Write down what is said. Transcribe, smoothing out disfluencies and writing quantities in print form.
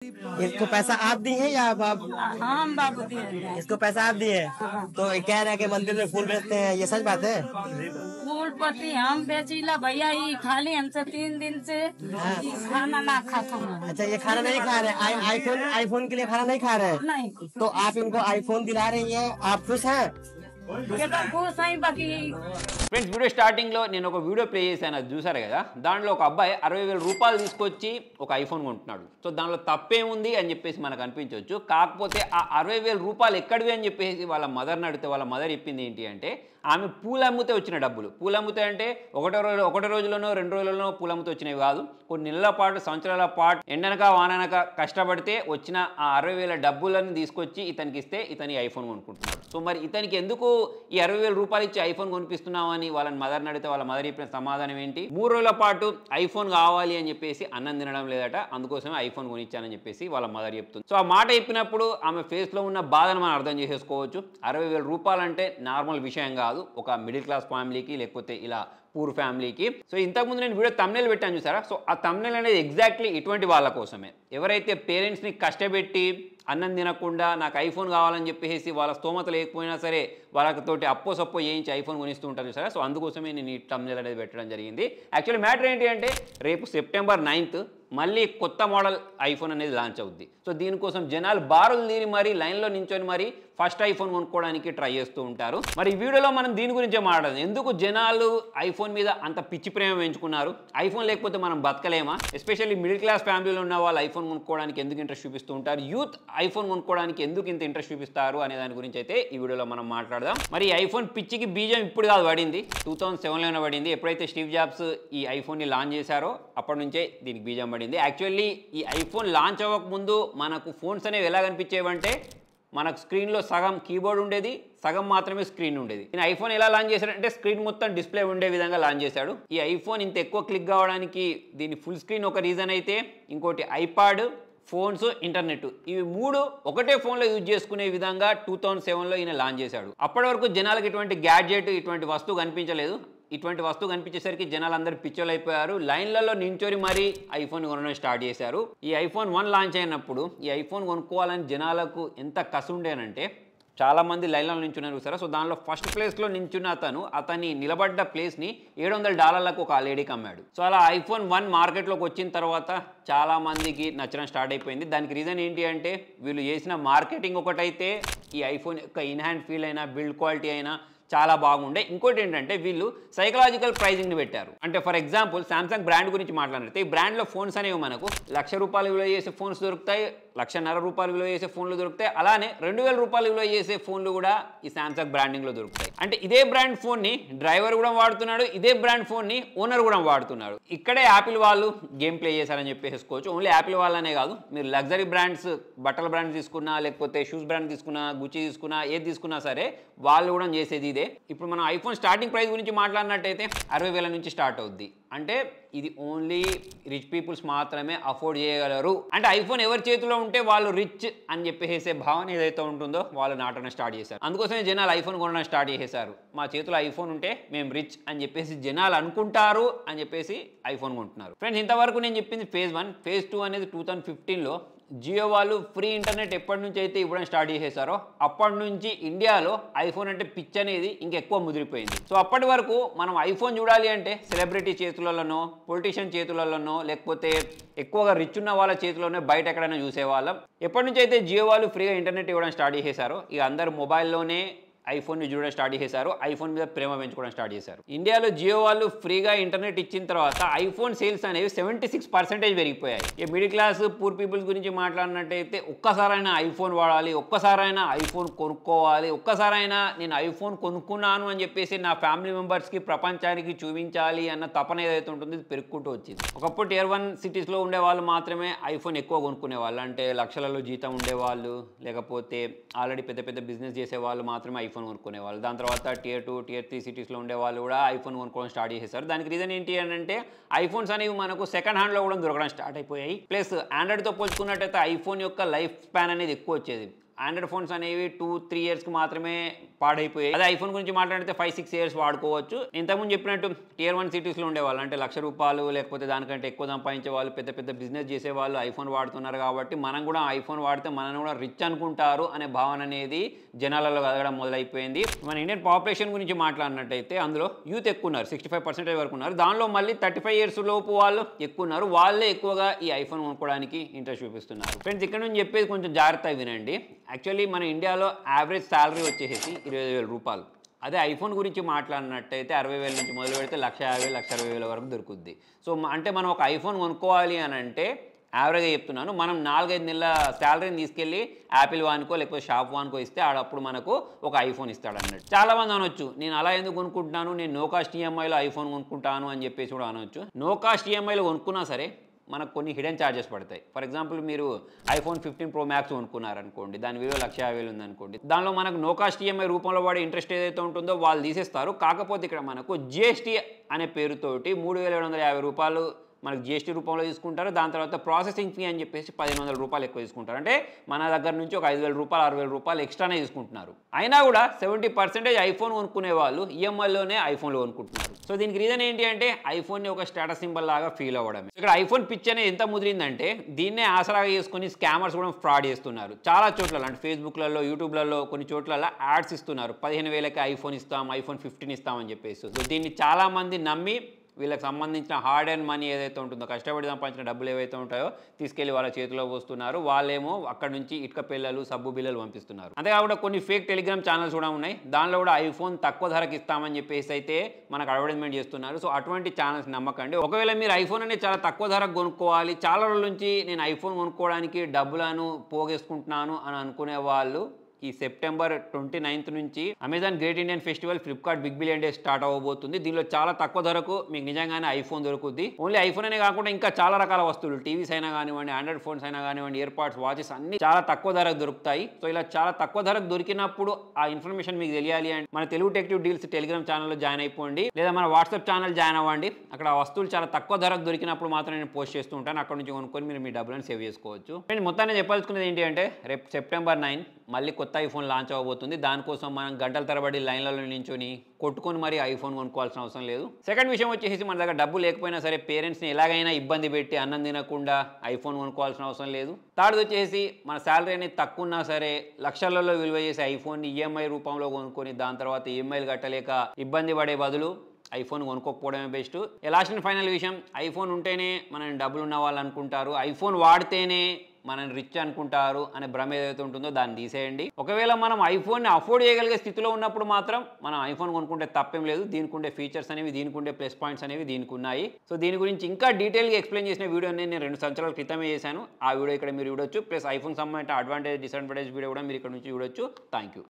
इसको पैसा आप दिए हैं या आप हम बाबू दिए इसको पैसा आप दिए हैं? तो कह रहे हैं कि मंदिर में फूल बेचते हैं, ये सच बात है? फूल पत्ती हम बेचीला भैया, ये खाली हमसे 3 दिन से ये खाना ना खाता हूँ। अच्छा, ये खाना नहीं खा रहे? आईफोन के लिए खाना नहीं खा रहे? नहीं, तो आप इनको आईफोन दिला रही हैं, आप खुश हैं? खुश हैं बाकी। ఫ్రెండ్స్ వీడియో స్టార్టింగ్లో నేను ఒక వీడియో ప్లే చేశాను, అది చూసారు కదా. దాంట్లో ఒక అబ్బాయి 60,000 రూపాయలు తీసుకొచ్చి ఒక ఐఫోన్ కొంటున్నాడు. సో దానిలో తప్పేముంది అని చెప్పేసి మనకు అనిపించవచ్చు. కాకపోతే ఆ 60,000 రూపాయలు ఎక్కడివి అని చెప్పేసి వాళ్ళ మదర్ని అడిగితే వాళ్ళ మదర్ చెప్పింది ఏంటి అంటే, ఆమె పూలు అమ్మితే వచ్చిన డబ్బులు. పూలు అమ్మితే అంటే ఒకటి రోజులోనో 2 రోజుల్లోనో పూలు అమ్మితే వచ్చినవి కాదు, కొన్ని నెలల పాటు సంవత్సరాల పాటు ఎండనక వాననక కష్టపడితే వచ్చిన ఆ 60,000 డబ్బులను తీసుకొచ్చి ఇతనికి ఇస్తే ఇతని ఐఫోన్ కొనుక్కుంటున్నాడు. సో మరి ఇతనికి ఎందుకు ఈ 60,000 రూపాయలు ఇచ్చి ఐఫోన్ కొనిపిస్తున్నావు అని వాళ్ళని మదర్ని అడిగితే వాళ్ళ మదర్ చెప్పిన సమాధానం ఏంటి, 3 రోజుల పాటు ఐఫోన్ కావాలి అని చెప్పేసి అన్నం తినడం లేదట, అందుకోసమే ఐఫోన్ కొనిచ్చానని చెప్పేసి వాళ్ళ మదర్ చెప్తుంది. సో ఆ మాట చెప్పినప్పుడు ఆమె ఫేస్లో ఉన్న బాధను మనం అర్థం చేసేసుకోవచ్చు. 60,000 రూపాయలు అంటే నార్మల్ విషయం కాదు ఒక మిడిల్ క్లాస్ ఫ్యామిలీకి, లేకపోతే ఇలా పూర్ ఫ్యామిలీకి. సో ఇంతకుముందు నేను వీడియో థంబ్నెయిల్ పెట్టాను చూసారా. సో ఆ థంబ్నెయిల్ అనేది ఎగ్జాక్ట్లీ ఇటువంటి వాళ్ళ కోసమే. ఎవరైతే పేరెంట్స్ని కష్టపెట్టి అన్నం తినకుండా నాకు ఐఫోన్ కావాలని చెప్పేసి వాళ్ళ స్తోమత లేకపోయినా సరే వాళ్ళతోటి అప్పో సప్పో చేయించి ఐఫోన్ కొనిస్తూ ఉంటారు చూసారా. సో అందుకోసమే నేను ఈ థంబ్నెయిల్ అనేది పెట్టడం జరిగింది. యాక్చువల్లీ మ్యాటర్ ఏంటి అంటే, రేపు సెప్టెంబర్ 9th మళ్ళీ కొత్త మోడల్ ఐఫోన్ అనేది లాంచ్ అవుద్ది. సో దీనికోసం జనాలు బారులు తీరి మరీ లైన్లో నించొని మరి ఫస్ట్ ఐఫోన్ కొనుక్కోవడానికి ట్రై చేస్తూ ఉంటారు. మరి ఈ వీడియోలో మనం దీని గురించే మాట్లాడదాం. ఎందుకు జనాలు ఐఫోన్ మీద అంత పిచ్చి ప్రేమ పెంచుకున్నారు? ఐఫోన్ లేకపోతే మనం బతకలేమా? ఎస్పెషల్లీ మిడిల్ క్లాస్ ఫ్యామిలీలో ఉన్న వాళ్ళు ఐఫోన్ కొనుక్కోవడానికి ఎందుకు ఇంట్రెస్ట్ చూపిస్తూ ఉంటారు? యూత్ ఐఫోన్ కొనుక్కోవడానికి ఎందుకు ఇంత ఇంట్రెస్ట్ చూపిస్తారు అనే దాని గురించి అయితే ఈ వీడియోలో మనం మాట్లాడదాం. మరి ఐఫోన్ పిచ్చికి బీజం ఇప్పుడు కాదు పడింది, 2007లోనే పడింది. ఎప్పుడైతే స్టీవ్ జాబ్స్ ఈ ఐఫోన్ని లాంచ్ చేశారో అప్పటి నుంచే దీనికి బీజం పడింది. యాక్చువల్లీ ఈ ఐఫోన్ లాంచ్ అవ్వకముందు మనకు ఫోన్స్ అనేవి ఎలా కనిపించేవంటే, మనకు స్క్రీన్లో సగం కీబోర్డ్ ఉండేది, సగం మాత్రమే స్క్రీన్ ఉండేది. నేను ఐఫోన్ ఎలా లాంచ్ చేశాడంటే స్క్రీన్ మొత్తం డిస్ప్లే ఉండే విధంగా లాంచ్ చేశాడు. ఈ ఐఫోన్ ఇంత ఎక్కువ క్లిక్ కావడానికి దీని ఫుల్ స్క్రీన్ ఒక రీజన్ అయితే, ఇంకోటి ఐపాడ్, ఫోన్స్, ఇంటర్నెట్, ఇవి 3 ఒకటే ఫోన్లో యూజ్ చేసుకునే విధంగా 2007లో ఈయన లాంచ్ చేశాడు. అప్పటి వరకు జనాలకు ఇటువంటి గ్యాడ్జెట్, ఇటువంటి వస్తువు కనిపించలేదు. ఇటువంటి వస్తువు కనిపించేసరికి జనాలు అందరూ పిచ్చోలు అయిపోయారు. లైన్లలో నించొని మరీ ఐఫోన్ కొనడం స్టార్ట్ చేశారు. ఈ ఐఫోన్ 1 లాంచ్ అయినప్పుడు ఈ ఐఫోన్ కొనుక్కోవాలని జనాలకు ఎంత కసి ఉండేనంటే, చాలామంది లైన్లో నించున్నారు చూసారా. సో దానిలో ఫస్ట్ ప్లేస్లో నించున్న అతని నిలబడ్డ ప్లేస్ని $700 ఒక లేడీకి అమ్మాడు. సో అలా ఐఫోన్ 1 మార్కెట్లోకి వచ్చిన తర్వాత చాలామందికి నచ్చడం స్టార్ట్ అయిపోయింది. దానికి రీజన్ ఏంటి అంటే, వీళ్ళు చేసిన మార్కెటింగ్ ఒకటైతే, ఈ ఐఫోన్ యొక్క ఇన్ హ్యాండ్ ఫీల్ అయినా, బిల్డ్ క్వాలిటీ అయినా చాలా బాగుండే. ఇంకోటి ఏంటంటే, వీళ్ళు సైకలాజికల్ ప్రైజింగ్ని పెట్టారు. అంటే ఫర్ ఎగ్జాంపుల్ సామ్సంగ్ బ్రాండ్ గురించి మాట్లాడితే, ఈ బ్రాండ్లో ఫోన్స్ అనేవి మనకు ₹1,00,000 విలువ చేసే ఫోన్స్ దొరుకుతాయి, ₹1,50,000 విలువ చేసే ఫోన్లు దొరుకుతాయి, అలానే ₹2,000 విలువ చేసే ఫోన్లు కూడా ఈ సామ్సంగ్ బ్రాండింగ్లో దొరుకుతాయి. అంటే ఇదే బ్రాండ్ ఫోన్ని డ్రైవర్ కూడా వాడుతున్నాడు, ఇదే బ్రాండ్ ఫోన్ని ఓనర్ కూడా వాడుతున్నాడు. ఇక్కడే యాపిల్ వాళ్ళు గేమ్ ప్లే చేశారని చెప్పేసుకోవచ్చు. ఓన్లీ యాపిల్ వాళ్ళనే కాదు, మీరు లగ్జరీ బ్రాండ్స్, బట్టల బ్రాండ్స్ తీసుకున్నా, లేకపోతే షూస్ బ్రాండ్ తీసుకున్నా, గుచ్చి తీసుకున్నా, ఏది తీసుకున్నా సరే వాళ్ళు కూడా చేసేది ఇదే. ఇప్పుడు మనం ఐఫోన్ స్టార్టింగ్ ప్రైస్ గురించి మాట్లాడినట్టయితే 60,000 నుంచి స్టార్ట్ అవుద్ది. అంటే ఇది ఓన్లీ రిచ్ పీపుల్స్ మాత్రమే అఫోర్డ్ చేయగలరు. అంటే ఐఫోన్ ఎవరి చేతిలో ఉంటే వాళ్ళు రిచ్ అని చెప్పేసే భావన ఏదైతే ఉంటుందో వాళ్ళు నాటడం స్టార్ట్ చేశారు. అందుకోసమే జనాలు ఐఫోన్ కొనడం స్టార్ట్ చేసేశారు. మా చేతిలో ఐఫోన్ ఉంటే మేము రిచ్ అని చెప్పేసి జనాలు అనుకుంటారు అని చెప్పేసి ఐఫోన్ కొంటున్నారు. ఫ్రెండ్స్, ఇంతవరకు నేను చెప్పింది ఫేజ్ 1. ఫేజ్ 2 అనేది 2015లో జియో వాళ్ళు ఫ్రీ ఇంటర్నెట్ ఎప్పటి నుంచి అయితే ఇవ్వడం స్టార్ట్ చేసేసారో అప్పటి నుంచి ఇండియాలో ఐఫోన్ అంటే పిచ్ అనేది ఇంకెక్కువ ముదిరిపోయింది. సో అప్పటి వరకు మనం ఐఫోన్ చూడాలి అంటే సెలబ్రిటీ చేతులలోనో, పొలిటీషియన్ చేతులలోనో, లేకపోతే ఎక్కువగా రిచ్ ఉన్న వాళ్ళ చేతిలోనే బయట ఎక్కడైనా చూసేవాళ్ళం. ఎప్పటి నుంచి అయితే జియో వాళ్ళు ఫ్రీగా ఇంటర్నెట్ ఇవ్వడం స్టార్ట్ చేసేసారో ఇక అందరూ మొబైల్లోనే ఐఫోన్ని చూడడం స్టార్ట్ చేశారు, ఐఫోన్ మీద ప్రేమ పెంచుకోవడం స్టార్ట్ చేశారు. ఇండియాలో జియో వాళ్ళు ఫ్రీగా ఇంటర్నెట్ ఇచ్చిన తర్వాత ఐఫోన్ సేల్స్ అనేవి 76% పెరిగిపోయాయి. ఈ మిడిల్ క్లాస్ పూర్ పీపుల్స్ గురించి మాట్లాడినట్టయితే ఒక్కసారైనా ఐఫోన్ వాడాలి, ఒక్కసారైనా ఐఫోన్ కొనుక్కోవాలి, ఒక్కసారైనా నేను ఐఫోన్ కొనుక్కున్నాను అని చెప్పేసి నా ఫ్యామిలీ మెంబర్స్కి, ప్రపంచానికి చూపించాలి అన్న తపన ఏదైతే ఉంటుందో ఇది పెరుగుకుంటూ వచ్చింది. ఒకప్పుడు Tier 1 సిటీస్లో ఉండే వాళ్ళు మాత్రమే ఐఫోన్ ఎక్కువ కొనుక్కునే వాళ్ళు. అంటే లక్షలలో జీతం ఉండేవాళ్ళు, లేకపోతే ఆల్రెడీ పెద్ద పెద్ద బిజినెస్ చేసే వాళ్ళు మాత్రమే ఐఫోన్ కొనుక్కునేవాళ్ళు. దాని తర్వాత Tier 2, Tier 3 సిటీస్లో ఉండే వాళ్ళు కూడా ఐఫోన్ కొనుక్కోవడం స్టార్ట్ చేసేసారు. దానికి రీజన్ ఏంటి అంటే, ఐఫోన్స్ అనేవి మనకు సెకండ్ హ్యాండ్లో కూడా దొరకడం స్టార్ట్ అయిపోయాయి. ప్లస్ ఆండ్రాయిడ్తో పోల్చుకున్నట్టయితే ఐఫోన్ యొక్క లైఫ్ స్పాన్ అనేది ఎక్కువ వచ్చేది. ఆండ్రాయిడ్ ఫోన్స్ అనేవి 2-3 ఇయర్స్కి మాత్రమే పాడైపోయాయి. అదే ఐఫోన్ గురించి మాట్లాడితే 5-6 ఇయర్స్ వాడుకోవచ్చు. ఇంతకుముందు చెప్పినట్టు Tier 1 సిటీస్లో ఉండేవాళ్ళు, అంటే ₹1,00,000 లేకపోతే దానికంటే ఎక్కువ సంపాదించే వాళ్ళు, పెద్ద పెద్ద బిజినెస్ చేసే వాళ్ళు ఐఫోన్ వాడుతున్నారు కాబట్టి మనం కూడా ఐఫోన్ వాడితే మనల్ని కూడా రిచ్ అనుకుంటారు అనే భావన అనేది జనాలలో కలగడం మొదలైపోయింది. మన ఇండియన్ పాపులేషన్ గురించి మాట్లాడినట్టయితే అందులో యూత్ ఎక్కువ ఉన్నారు, 65% వరకు ఉన్నారు. దానిలో మళ్ళీ 35 ఇయర్స్ లోపు వాళ్ళు ఎక్కువ ఉన్నారు. వాళ్ళే ఎక్కువగా ఈ ఐఫోన్ కొనుక్కోవడానికి ఇంట్రెస్ట్ చూపిస్తున్నారు. ఫ్రెండ్స్, ఇక్కడ నుంచి చెప్పేది కొంచెం జాగ్రత్తగా వినండి. యాక్చువల్లీ మన ఇండియాలో యావరేజ్ శాలరీ వచ్చేసి ₹20,000. అదే ఐఫోన్ గురించి మాట్లాడినట్టయితే 60,000 నుంచి మొదలు పెడితే 1,50,000, 1,60,000 వరకు దొరుకుద్ది. సో అంటే మనం ఒక ఐఫోన్ కొనుక్కోవాలి అని అంటే యావరేజ్గా చెప్తున్నాను, మనం 4-5 నెలల శాలరీని తీసుకెళ్ళి యాపిల్ వానుకో లేకపోతే షాప్ వానుకో ఇస్తే ఆడప్పుడు మనకు ఒక ఐఫోన్ ఇస్తాడు అన్నట్టు. చాలామంది అనొచ్చు, నేను అలా ఎందుకు కొనుక్కుంటున్నాను, నేను నో కాస్ట్ ఈఎంఐలో ఐఫోన్ కొనుక్కుంటాను అని చెప్పేసి కూడా అనొచ్చు. నో కాస్ట్ ఈఎంఐలో కొనుక్కున్నా సరే మనకు కొన్ని హిడెన్ ఛార్జెస్ పడతాయి. ఫర్ ఎగ్జాంపుల్, మీరు iPhone 15 Pro Max కొనుక్కున్నారనుకోండి, దాని విలువ 1,50,000 ఉందనుకోండి, దానిలో మనకు నో కాస్ట్ ఈఎంఐ రూపంలో పడే ఇంట్రెస్ట్ ఏదైతే ఉంటుందో వాళ్ళు తీసేస్తారు. కాకపోతే ఇక్కడ మనకు GST అనే పేరుతోటి ₹3,750 మనకు GST రూపంలో తీసుకుంటారు. దాని తర్వాత ప్రాసెసింగ్ ఫీ అని చెప్పేసి ₹1,500 ఎక్కువ తీసుకుంటారు. అంటే మన దగ్గర నుంచి ఒక ₹5,000, ₹6,000 ఎక్స్ట్రానే తీసుకుంటున్నారు. అయినా కూడా 70% ఐఫోన్ కొనుక్కునే వాళ్ళు ఈఎంఐలోనే ఐఫోన్లో కొనుక్కుంటున్నారు. సో దీనికి రీజన్ ఏంటి అంటే ఐఫోన్ని ఒక స్టేటస్ సింబల్ లాగా ఫీల్ అవ్వడమే. ఇక్కడ ఐఫోన్ పిచ్ అనేది ఎంత ముదిరిందంటే దీన్నే ఆసరాగా చేసుకుని స్కామర్స్ కూడా ఫ్రాడ్ చేస్తున్నారు. చాలా చోట్ల, అంటే ఫేస్బుక్లలో, యూట్యూబ్లలో కొన్ని చోట్ల యాడ్స్ ఇస్తున్నారు. 15,000కి ఐఫోన్ ఇస్తాం, iPhone 15 ఇస్తామని చెప్పేసి. సో దీన్ని చాలామంది నమ్మి వీళ్ళకి సంబంధించిన హార్డ్ అండ్ మనీ ఏదైతే ఉంటుందో, కష్టపడి సంపాదించిన డబ్బులు ఏవైతే ఉంటాయో తీసుకెళ్లి వాళ్ళ చేతిలో పోస్తున్నారు. వాళ్ళేమో అక్కడ నుంచి ఇటుక పిల్లలు, సబ్బు బిల్లలు పంపిస్తున్నారు. అంతేకాకుండా కొన్ని ఫేక్ టెలిగ్రామ్ ఛానల్స్ కూడా ఉన్నాయి. దానిలో కూడా ఐఫోన్ తక్కువ ధరకి ఇస్తామని చెప్పేసి అయితే మనకు అడ్వర్టైజ్మెంట్ చేస్తున్నారు. సో అటువంటి ఛానల్స్ నమ్మకండి. ఒకవేళ మీరు ఐఫోన్ అనేది చాలా తక్కువ ధరకు కొనుక్కోవాలి, చాలా రోజుల నుంచి నేను ఐఫోన్ కొనుక్కోవడానికి డబ్బులను పోగేసుకుంటున్నాను అని అనుకునే వాళ్ళు, ఈ సెప్టెంబర్ 29th నుంచి Amazon great Indian festival, Flipkart big billion day start అవ్వబోతుంది. దీనిలో చాలా తక్కువ ధరకు మీకు నిజంగానే ఐఫోన్ దొరుకుద్ది. ఓన్లీ ఐఫోన్ అనే కాకుండా ఇంకా చాలా రకాల వస్తువులు, టీవీస్ అయినా కానివ్వండి, ఆండ్రాయిడ్ ఫోన్స్ అయినా కానివ్వండి, ఇయర్ పాడ్స్, వాచెస్ అన్ని చాలా తక్కువ ధరకు దొరుకుతాయి. సో ఇలా చాలా తక్కువ ధరకు దొరికినప్పుడు ఆ ఇన్ఫర్మేషన్ మీకు తెలియాలి అంటే మన తెలుగు టెక్ డీల్స్ టెలిగ్రామ్ ఛానల్లో జాయిన్ అయిపోండి, లేదా మన వాట్సాప్ ఛానల్ జాయిన్ అవ్వండి. అక్కడ ఆ వస్తువులు చాలా తక్కువ ధరకు దొరికినప్పుడు మాత్రం నేను పోస్ట్ చేస్తూ ఉంటాను. అక్కడ నుంచి కొనుక్కొని మీరు మీ డబ్బులను సేవ్ చేసుకోవచ్చు. నేను మొత్తాన్ని చెప్పాల్సుకునేది ఏంటి అంటే రేపు సెప్టెంబర్ 9 మళ్ళీ కొత్త ఐఫోన్ లాంచ్ అవ్వబోతుంది. దానికోసం మనం గంటల తరబడి లైన్లలో నించుని కొట్టుకొని మరి ఐఫోన్ కొనుక్కోవాల్సిన అవసరం లేదు. సెకండ్ విషయం వచ్చేసి మన దగ్గర డబ్బు లేకపోయినా సరే పేరెంట్స్ని ఎలాగైనా ఇబ్బంది పెట్టి అన్నం తినకుండా ఐఫోన్ కొనుక్కోవాల్సిన అవసరం లేదు. థర్డ్ వచ్చేసి మన శాలరీ అనేది తక్కువ ఉన్నా సరే లక్షలలో విలువ చేసే ఐఫోన్ని ఈఎంఐ రూపంలో కొనుక్కొని దాని తర్వాత ఈఎంఐలు కట్టలేక ఇబ్బంది పడే బదులు ఐఫోన్ కొనుక్కోకపోవడమే బెస్ట్. లాస్ట్ అండ్ ఫైనల్ విషయం, ఐఫోన్ ఉంటేనే మనం డబ్బులు ఉన్న వాళ్ళు అనుకుంటారు, ఐఫోన్ వాడితేనే మనని రిచ్ అనుకుంటారు అనే భ్రమ ఏదైతే ఉంటుందో దాన్ని తీసేయండి. ఒకవేళ మనం ఐఫోన్ని అఫోర్డ్ చేయగలిగే స్థితిలో ఉన్నప్పుడు మాత్రం మనం ఐఫోన్ కొనుక్కుంటే తప్పేం లేదు. దీనికి ఉండే ఫీచర్స్ అనేవి, దీనికి ఉండే ప్లస్ పాయింట్స్ అనేవి దీనికి ఉన్నాయి. సో దీని గురించి ఇంకా డీటెయిల్గా ఎక్స్ప్లెయిన్ చేసిన వీడియో నేను 2 సంవత్సరాల క్రితమే చేశాను. ఆ వీడియో ఇక్కడ మీరు చూడొచ్చు. ప్లస్ ఐఫోన్ సంబంధించిన అడ్వాంటేజ్, డిసడ్వాంటేజ్ వీడియో కూడా మీరు ఇక్కడ నుంచి చూడొచ్చు. Thank you.